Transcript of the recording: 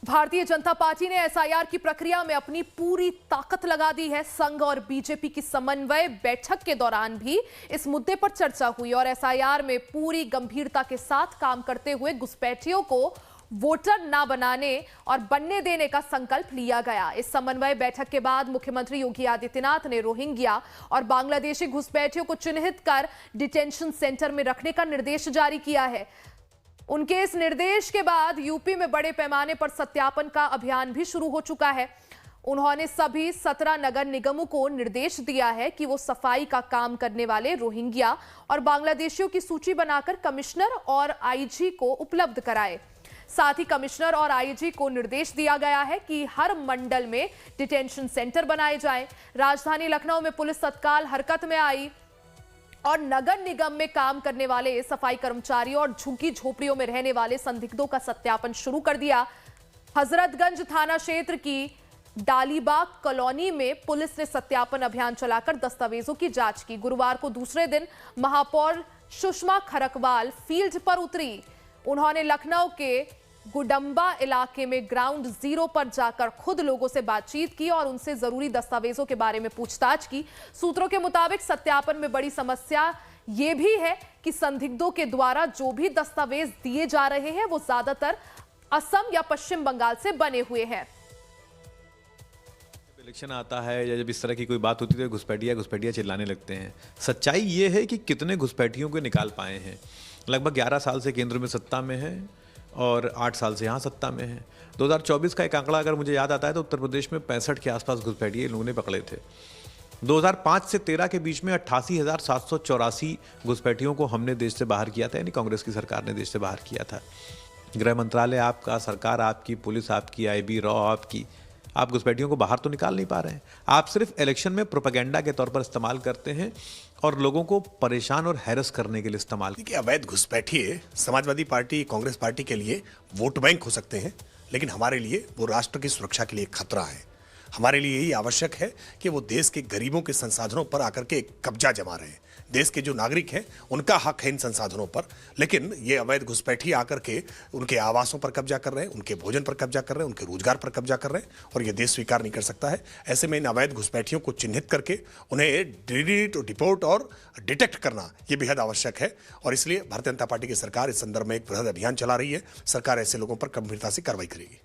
Bharatiya Janata party ने SIR की प्रक्रिया में अपनी पूरी ताकत लगा दी है। संघ और बीजेपी की समन्वय बैठक के दौरान भी इस मुद्दे पर चर्चा हुई और एसआईआर में पूरी गंभीरता के साथ काम करते हुए घुसपैठियों को वोटर ना बनाने और बनने देने का संकल्प लिया गया। इस समन्वय बैठक के बाद मुख्यमंत्री योगी आदित्यनाथ ने रोहिंग्या और बांग्लादेशी घुसपैठियों को चिन्हित कर डिटेंशन सेंटर में रखने का निर्देश जारी किया है। उनके इस निर्देश के बाद यूपी में बड़े पैमाने पर सत्यापन का अभियान भी शुरू हो चुका है। उन्होंने सभी 17 नगर निगमों को निर्देश दिया है कि वो सफाई का काम करने वाले रोहिंग्या और बांग्लादेशियों की सूची बनाकर कमिश्नर और आईजी को उपलब्ध कराए। साथ ही कमिश्नर और आईजी को निर्देश दिया गया है कि हर मंडल में डिटेंशन सेंटर बनाए जाएं। राजधानी लखनऊ में पुलिस तत्काल हरकत में आई और नगर निगम में काम करने वाले सफाई कर्मचारियों और झुग्गी झोपड़ियों में रहने वाले संदिग्धों का सत्यापन शुरू कर दिया। हजरतगंज थाना क्षेत्र की डालीबाग कॉलोनी में पुलिस ने सत्यापन अभियान चलाकर दस्तावेजों की जांच की। गुरुवार को दूसरे दिन महापौर सुषमा खरकवाल फील्ड पर उतरी। उन्होंने लखनऊ के गुडम्बा इलाके में ग्राउंड जीरो पर जाकर खुद लोगों से बातचीत की और उनसे जरूरी दस्तावेजों के बारे में पूछताछ की। सूत्रों के मुताबिक सत्यापन में बड़ी समस्या यह भी है कि संदिग्धों के द्वारा जो भी दस्तावेज दिए जा रहे हैं वो ज्यादातर असम या पश्चिम बंगाल से बने हुए हैं। इलेक्शन आता है या जब इस तरह की कोई बात होती है तो घुसपैठिया चिल्लाने लगते हैं। सच्चाई ये है कि कितने घुसपैठियों को निकाल पाए हैं। लगभग 11 साल से केंद्र में सत्ता में है और 8 साल से यहाँ सत्ता में है। 2024 का एक आंकड़ा अगर मुझे याद आता है तो उत्तर प्रदेश में 65 के आसपास घुसपैठिए लोगों ने पकड़े थे। 2005 से 13 के बीच में 88,784 घुसपैठियों को हमने देश से बाहर किया था, यानी कांग्रेस की सरकार ने देश से बाहर किया था। गृह मंत्रालय आपका, सरकार आपकी, पुलिस आपकी, आईबी रॉ आपकी। आप घुसपैठियों को बाहर तो निकाल नहीं पा रहे हैं। आप सिर्फ इलेक्शन में प्रोपेगेंडा के तौर पर इस्तेमाल करते हैं और लोगों को परेशान और हैरस करने के लिए इस्तेमाल। देखिए, अवैध घुसपैठिए समाजवादी पार्टी, कांग्रेस पार्टी के लिए वोट बैंक हो सकते हैं, लेकिन हमारे लिए वो राष्ट्र की सुरक्षा के लिए खतरा है। हमारे लिए यही आवश्यक है कि वो देश के गरीबों के संसाधनों पर आकर के कब्जा जमा रहे हैं। देश के जो नागरिक हैं उनका हक है इन संसाधनों पर, लेकिन ये अवैध घुसपैठी आकर के उनके आवासों पर कब्जा कर रहे हैं, उनके भोजन पर कब्जा कर रहे हैं, उनके रोजगार पर कब्जा कर रहे हैं और ये देश स्वीकार नहीं कर सकता है। ऐसे में इन अवैध घुसपैठियों को चिन्हित करके उन्हें डिपोर्ट और डिटेक्ट करना ये बेहद आवश्यक है और इसलिए भारतीय जनता पार्टी की सरकार इस संदर्भ में एक बृहद अभियान चला रही है। सरकार ऐसे लोगों पर गंभीरता से कार्रवाई करेगी।